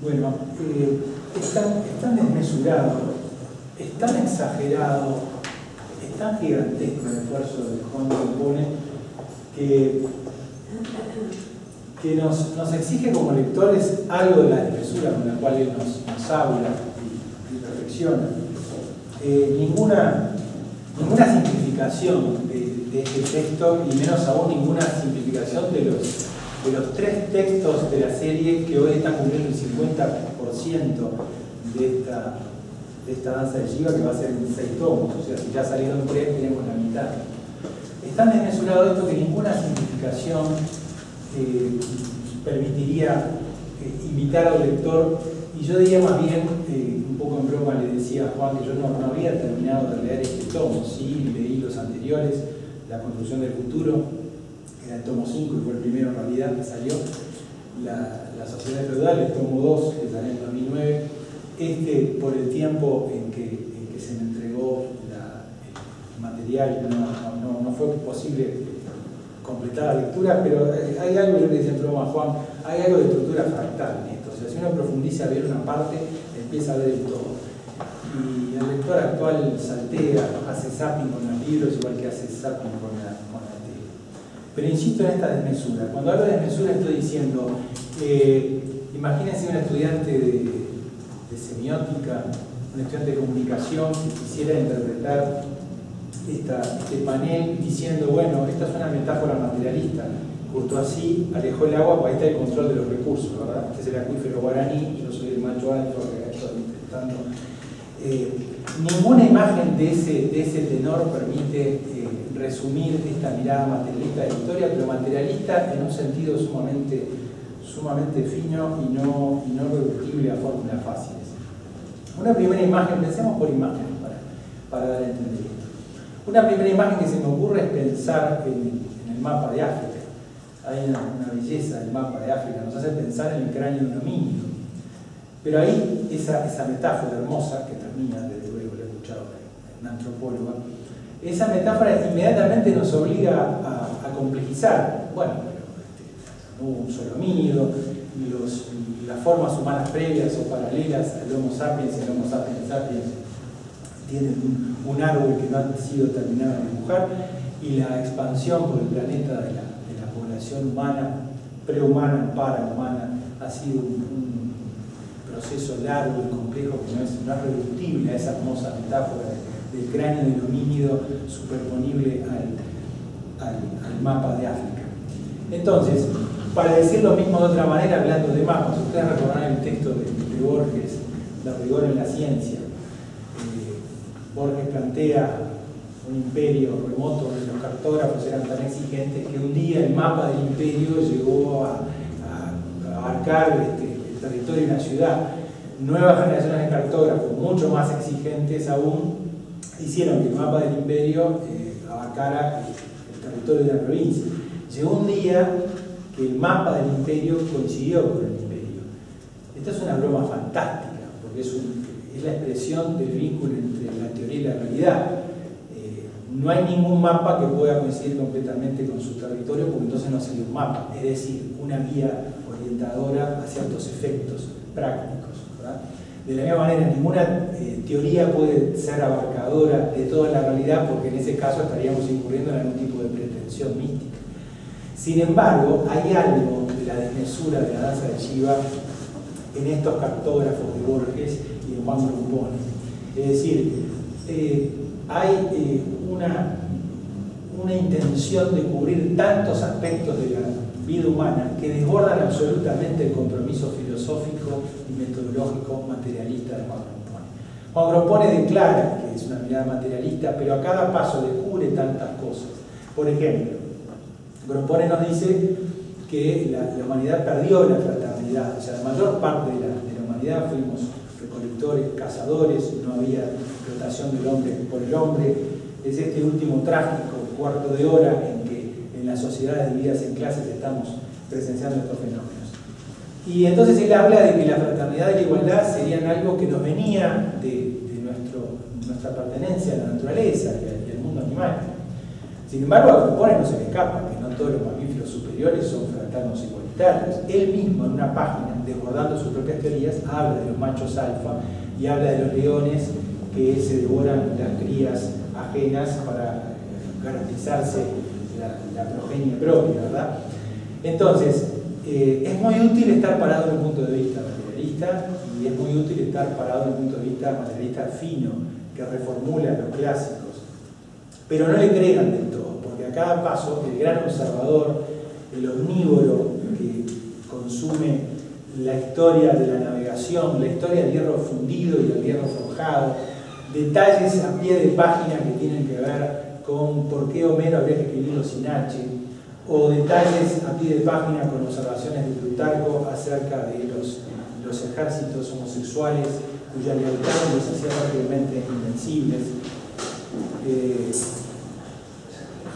Bueno, es tan desmesurado, es tan exagerado, es tan gigantesco el esfuerzo de Juan Grompone que nos exige como lectores algo de la desmesura con la cual él nos habla y reflexiona. Ninguna simplificación de este texto, y menos aún ninguna simplificación de los tres textos de la serie que hoy están cumpliendo el 50% de esta danza de Shiva, que va a ser en 6 tomos. O sea, si ya salieron 3, tenemos la mitad. Es tan desmesurado esto que ninguna simplificación permitiría invitar al lector, y yo diría más bien, un poco en broma le decía a Juan que yo no había terminado de leer este tomo. Sí, leí los anteriores, La construcción del futuro, era el tomo 5 y fue el primero en realidad que salió, la sociedad feudal, el tomo 2, que salió en 2009, por el tiempo en que se me entregó el material, no fue posible completar la lectura, pero hay algo, yo le decía en broma a Juan, hay algo de estructura fractal en esto. O sea, si uno profundiza a ver una parte, empieza a ver el todo. Y el lector actual saltea, hace zapping con los libros, igual que hace zapping con la tele. Pero insisto en esta desmesura. Cuando hablo de desmesura estoy diciendo, imagínense un estudiante de semiótica, un estudiante de comunicación que quisiera interpretar este panel diciendo, bueno, esta es una metáfora materialista. Justo así alejó el agua, pues ahí está el control de los recursos, ¿verdad? Este es el acuífero guaraní, yo soy el macho alto, que estoy intentando. Ninguna imagen de ese tenor permite resumir esta mirada materialista de la historia, pero materialista en un sentido sumamente fino y no reductible a fórmulas fáciles. Una primera imagen, pensemos por imágenes para dar a entender esto. Una primera imagen que se me ocurre es pensar en el mapa de África. Hay una belleza del mapa de África, nos hace pensar en el cráneo de un homínido. Pero ahí, esa metáfora hermosa, que termina, desde luego lo he escuchado de una antropóloga, esa metáfora inmediatamente nos obliga a complejizar. Bueno, pero no un solo homínido, las formas humanas previas o paralelas al Homo sapiens y el Homo sapiens sapiens tienen un árbol que no ha sido terminado de dibujar, y la expansión por el planeta de la población humana, prehumana, parahumana, ha sido un proceso largo y complejo que no es reductible a esa hermosa metáfora del cráneo del homínido superponible al mapa de África. Entonces, para decir lo mismo de otra manera, hablando de mapas, ustedes recordarán el texto de Borges, de rigor en la ciencia. Borges plantea un imperio remoto donde los cartógrafos eran tan exigentes que un día el mapa del imperio llegó a abarcar el territorio de una ciudad. Nuevas generaciones de cartógrafos, mucho más exigentes aún, hicieron que el mapa del imperio abarcara el territorio de la provincia. Llegó un día que el mapa del imperio coincidió con el imperio. Esta es una broma fantástica, porque es la expresión del vínculo entre la teoría y la realidad. No hay ningún mapa que pueda coincidir completamente con su territorio, porque entonces no sería un mapa, es decir, una guía orientadora a ciertos efectos prácticos, ¿verdad? De la misma manera, ninguna teoría puede ser abarcadora de toda la realidad, porque en ese caso estaríamos incurriendo en algún tipo de pretensión mística. Sin embargo, hay algo de la desmesura de la danza de Shiva en estos cartógrafos de Borges y de Juan Grompone. Es decir, hay una intención de cubrir tantos aspectos de la vida humana que desbordan absolutamente el compromiso filosófico y metodológico materialista de Juan Grompone. Juan Grompone declara que es una mirada materialista, pero a cada paso descubre tantas cosas. Por ejemplo, Grompone nos dice que la humanidad perdió la fraternidad, o sea, la mayor parte de la humanidad fuimos recolectores, cazadores, no había explotación del hombre por el hombre. Es este último trágico cuarto de hora en que en las sociedades divididas en clases estamos presenciando estos fenómenos. Y entonces él habla de que la fraternidad y la igualdad serían algo que nos venía de nuestra pertenencia a la naturaleza y al mundo animal. Sin embargo, a Capone no se le escapa que no todos los mamíferos superiores son fratanos igualitarios. Él mismo, en una página, desbordando sus propias teorías, habla de los machos alfa y habla de los leones que se devoran las crías ajenas para garantizarse la progenie propia, ¿verdad? Entonces, es muy útil estar parado en un punto de vista materialista y es muy útil estar parado en un punto de vista materialista fino, que reformula los clásicos. Pero no le crean del todo, porque a cada paso el gran observador, el omnívoro que consume la historia de la navegación, la historia del hierro fundido y del hierro forjado, detalles a pie de página que tienen que ver con por qué Homero habría que escribirlo sin H, o detalles a pie de página con observaciones de Plutarco acerca de los ejércitos homosexuales cuya lealtad los hacía prácticamente invencibles.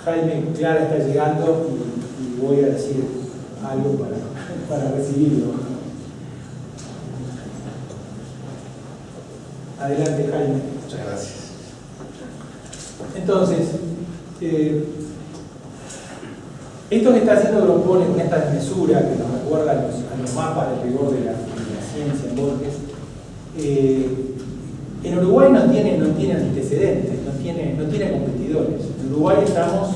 Jaime Clara está llegando y voy a decir algo para recibirlo. Adelante, Jaime. Muchas gracias. Entonces, esto que está haciendo Grompone con esta desmesura que nos recuerda a los mapas del rigor de la ciencia en Borges, en Uruguay no tiene antecedentes, no tiene competidores. En Uruguay estamos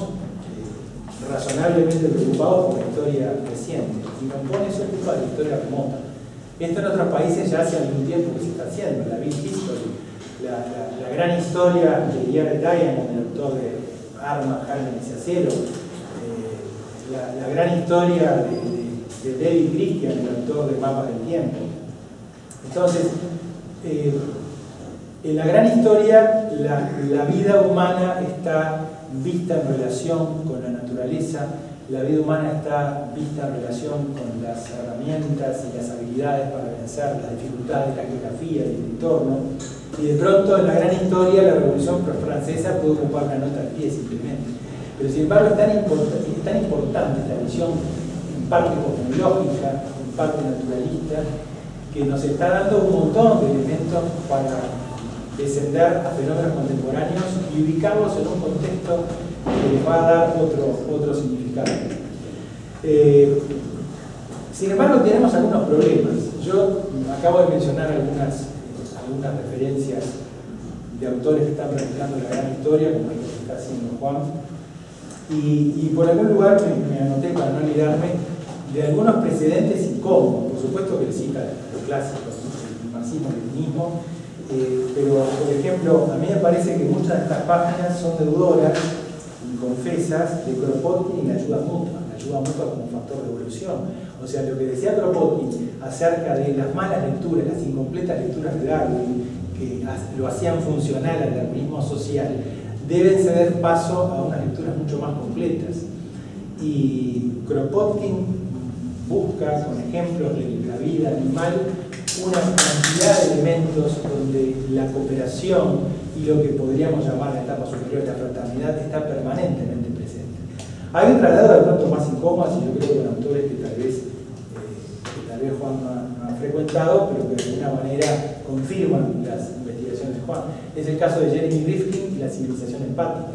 razonablemente preocupados por la historia reciente y Grompone se ocupa de la historia remota. Esto en otros países ya hace algún tiempo que se está haciendo, la Big History, la gran historia de Jared Diamond, el autor de Armas, Gérmenes y Acero, la gran historia de David Christian, el autor de Mapas del Tiempo. Entonces, en la gran historia, la vida humana está vista en relación con la naturaleza, la vida humana está vista en relación con las herramientas y las habilidades para vencer las dificultades de la geografía y el entorno. Y de pronto, en la gran historia, la Revolución Francesa puede ocupar una nota al pie simplemente. Pero sin embargo, es tan importante esta visión, en parte cosmológica, en parte naturalista, que nos está dando un montón de elementos para descender a fenómenos contemporáneos y ubicarlos en un contexto que les va a dar otro significado. Sin embargo, tenemos algunos problemas. Yo acabo de mencionar algunas referencias de autores que están practicando la gran historia, como el que está haciendo Juan, y por algún lugar me anoté, para no olvidarme, de algunos precedentes incómodos. Por supuesto que él cita los clásicos, el marxismo-leninismo, pero, por ejemplo, a mí me parece que muchas de estas páginas son deudoras y confesas de Kropotkin y la ayuda mutua como factor de evolución. O sea, lo que decía Kropotkin acerca de las malas lecturas, las incompletas lecturas de Darwin, que lo hacían funcional al darwinismo social, deben ceder paso a unas lecturas mucho más completas. Y Kropotkin busca, con ejemplos de la vida animal, una cantidad de elementos donde la cooperación y lo que podríamos llamar la etapa superior de la fraternidad está permanentemente presente. Hay otro lado de pronto más incómodas, y yo creo que con autores que tal vez Juan no ha frecuentado, pero que de alguna manera confirman las investigaciones de Juan. Es el caso de Jeremy Rifkin y la civilización empática.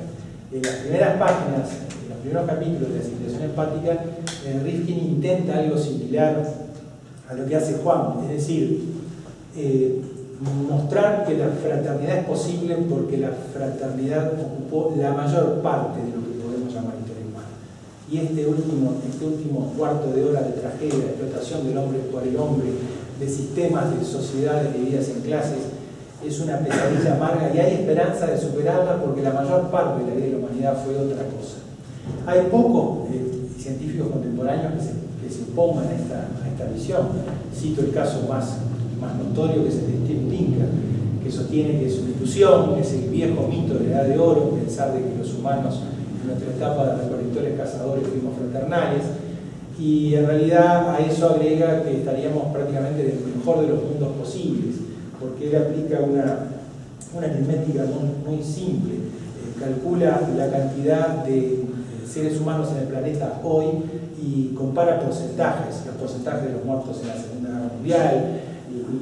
En las primeras páginas, en los primeros capítulos de la civilización empática, Rifkin intenta algo similar a lo que hace Juan, es decir, mostrar que la fraternidad es posible porque la fraternidad ocupó la mayor parte de lo que podemos llamar historia humana. Y este último cuarto de hora de tragedia, de explotación del hombre por el hombre, de sistemas de sociedades divididas en clases, es una pesadilla amarga y hay esperanza de superarla porque la mayor parte de la vida de la humanidad fue otra cosa. Hay pocos científicos contemporáneos que se opongan a esta visión. Cito el caso más notorio, que es el de Steve Pinker, que sostiene que es una ilusión, que es el viejo mito de la Edad de Oro, pensar de que los humanos en nuestra etapa de recolectores cazadores fuimos fraternales, y en realidad a eso agrega que estaríamos prácticamente en el mejor de los mundos posibles, porque él aplica una aritmética muy simple, calcula la cantidad de seres humanos en el planeta hoy y compara porcentajes, los porcentajes de los muertos en la Segunda Guerra Mundial,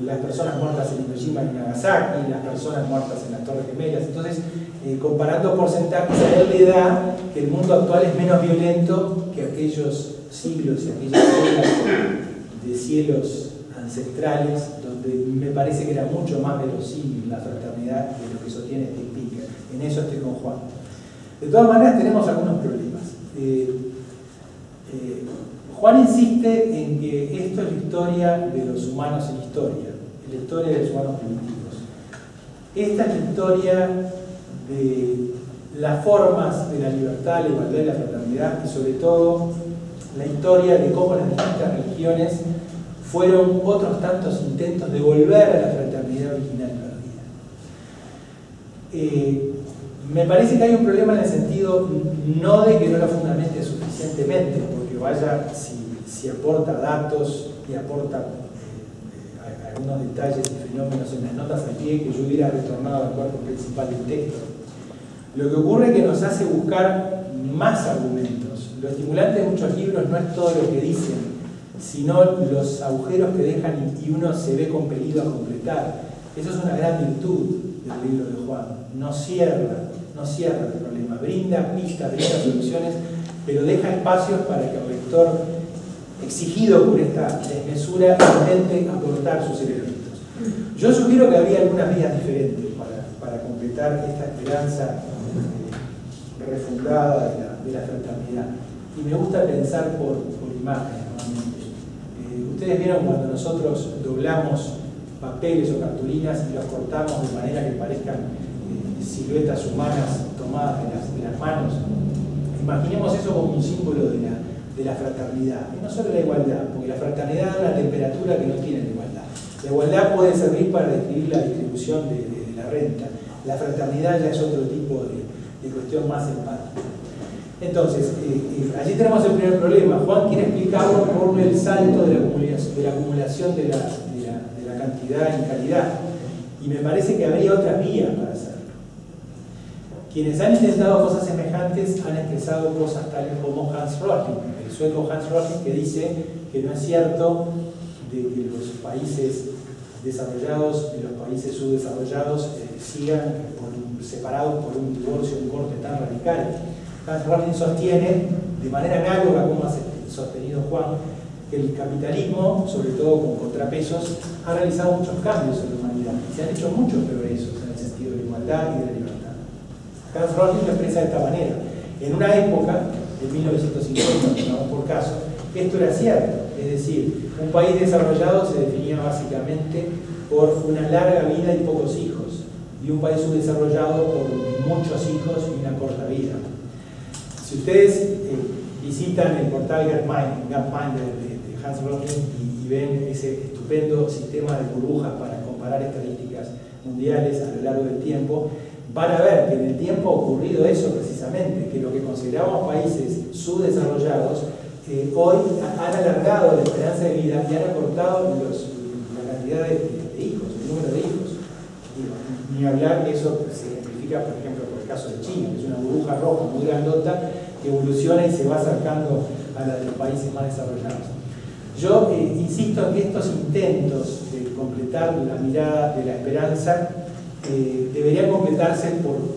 las personas muertas en Hiroshima y Nagasaki, las personas muertas en las Torres Gemelas. Entonces, comparando porcentajes, a él le da que el mundo actual es menos violento que aquellos siglos y aquellas eras de cielos ancestrales, donde me parece que era mucho más verosímil la fraternidad de lo que sostiene Steve Pinker. En eso estoy con Juan. De todas maneras, tenemos algunos problemas. Juan insiste en que esto es la historia de los humanos en historia, la historia de los humanos primitivos. Esta es la historia de las formas de la libertad, la igualdad y la fraternidad, y sobre todo la historia de cómo las distintas religiones fueron otros tantos intentos de volver a la fraternidad original perdida. Me parece que hay un problema en el sentido no de que no lo fundamente suficientemente, porque vaya, si aporta datos y aporta algunos detalles y fenómenos en las notas al pie, que yo hubiera retornado al cuerpo principal del texto. Lo que ocurre es que nos hace buscar más argumentos. Lo estimulante de muchos libros no es todo lo que dicen, sino los agujeros que dejan y uno se ve compelido a completar. Eso es una gran virtud del libro de Juan. No cierra el problema, brinda pistas, brinda soluciones, pero deja espacios para que el lector, exigido por esta desmesura, intente aportar sus elementos. Yo sugiero que había algunas vías diferentes para completar esta esperanza refundada de la fraternidad. Y me gusta pensar por imágenes. Ustedes vieron cuando nosotros doblamos papeles o cartulinas y los cortamos de manera que parezcan siluetas humanas tomadas de las manos. Imaginemos eso como un símbolo de la fraternidad, y no solo la igualdad, porque la fraternidad da una temperatura que no tiene la igualdad. La igualdad puede servir para describir la distribución de la renta. La fraternidad ya es otro tipo de cuestión más empática. Entonces, allí tenemos el primer problema. Juan quiere explicarlo por el salto de la acumulación de la cantidad en calidad. Y me parece que habría otras vías para hacerlo. Quienes han intentado cosas semejantes han expresado cosas tales como Hans Rosling, el sueco Hans Rosling, que dice que no es cierto de que los países desarrollados y los países subdesarrollados sigan separados por un divorcio, un corte tan radical. Hans Rosling sostiene, de manera análoga como ha sostenido Juan, que el capitalismo, sobre todo con contrapesos, ha realizado muchos cambios en la humanidad y se han hecho muchos progresos en el sentido de la igualdad y de la libertad. Hans Rosling lo expresa de esta manera. En una época, en 1950, digamos por caso, esto era cierto. Es decir, un país desarrollado se definía básicamente por una larga vida y pocos hijos, y un país subdesarrollado por muchos hijos y una corta vida. Si ustedes visitan el portal Gapminder de Hans Rosling y ven ese estupendo sistema de burbujas para comparar estadísticas mundiales a lo largo del tiempo, van a ver que en el tiempo ha ocurrido eso precisamente, que lo que consideramos países subdesarrollados hoy han alargado la esperanza de vida y han acortado la cantidad de hijos, el número de hijos. Ni hablar que eso se ejemplifica, por ejemplo, por el caso de China, que es una burbuja roja muy grandota que evoluciona y se va acercando a la de los países más desarrollados. Yo insisto en que estos intentos de completar la mirada de la esperanza deberían completarse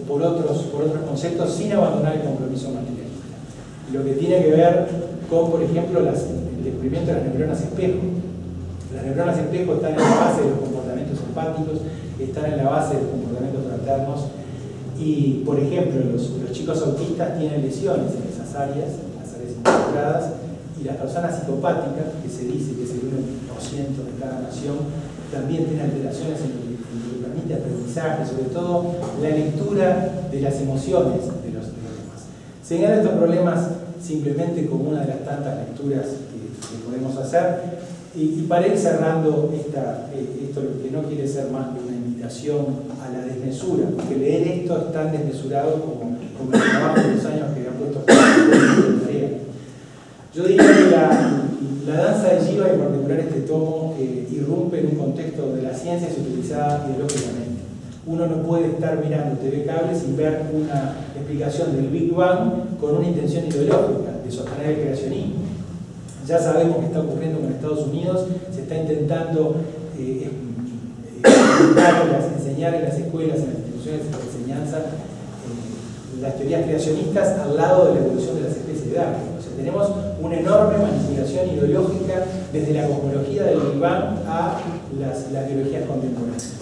por otros conceptos sin abandonar el compromiso materialista. Lo que tiene que ver con, por ejemplo, el descubrimiento de las neuronas espejo. Las neuronas espejo están en la base de los comportamientos empáticos, están en la base de los comportamientos fraternos y, por ejemplo, los chicos autistas tienen lesiones en esas áreas, las áreas involucradas, y las personas psicopáticas, que se dice que es el 1% de cada nación, también tienen alteraciones en lo que permite aprendizaje, sobre todo la lectura de las emociones de los demás. Señalar estos problemas simplemente como una de las tantas lecturas que podemos hacer. Y para ir cerrando esto, lo que no quiere ser más que una invitación a la desmesura, porque leer esto es tan desmesurado como el trabajo de los años que han puesto en tarea. Yo diría que la danza de Jiva, y en particular este tomo, irrumpe en un contexto donde la ciencia es utilizada ideológicamente. Uno no puede estar mirando TV Cable sin ver una explicación del Big Bang con una intención ideológica de sostener el creacionismo. Ya sabemos qué está ocurriendo con Estados Unidos, se está intentando enseñar en las escuelas, en las instituciones de enseñanza, las teorías creacionistas al lado de la evolución de las especies de Darwin. O sea, tenemos una enorme manipulación ideológica desde la cosmología del Big Bang a las biologías contemporáneas.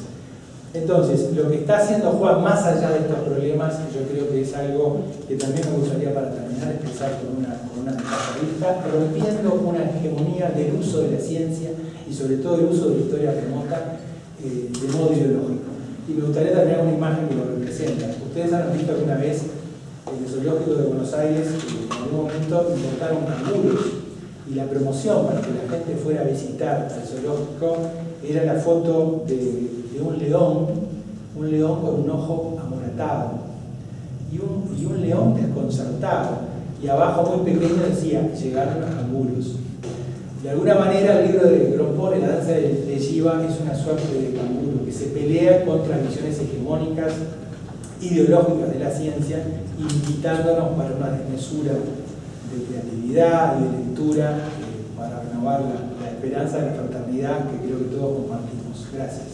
Entonces, lo que está haciendo Juan, más allá de estos problemas, yo creo que es algo que también me gustaría para terminar expresar con una vista, rompiendo una hegemonía del uso de la ciencia y sobre todo el uso de la historia remota de modo ideológico. Y me gustaría terminar con una imagen que lo representa. Ustedes han visto alguna vez en el zoológico de Buenos Aires, en algún momento importaron canguros, y la promoción para que la gente fuera a visitar al zoológico era la foto de un león con un ojo amoratado y un león desconcertado, y abajo muy pequeño decía: llegaron los canguros. De alguna manera el libro de Grompone, La danza de Shiva, es una suerte de canguro que se pelea contra visiones hegemónicas ideológicas de la ciencia, invitándonos para una desmesura de creatividad y de lectura para renovar la esperanza de la fraternidad que creo que todos compartimos. Gracias.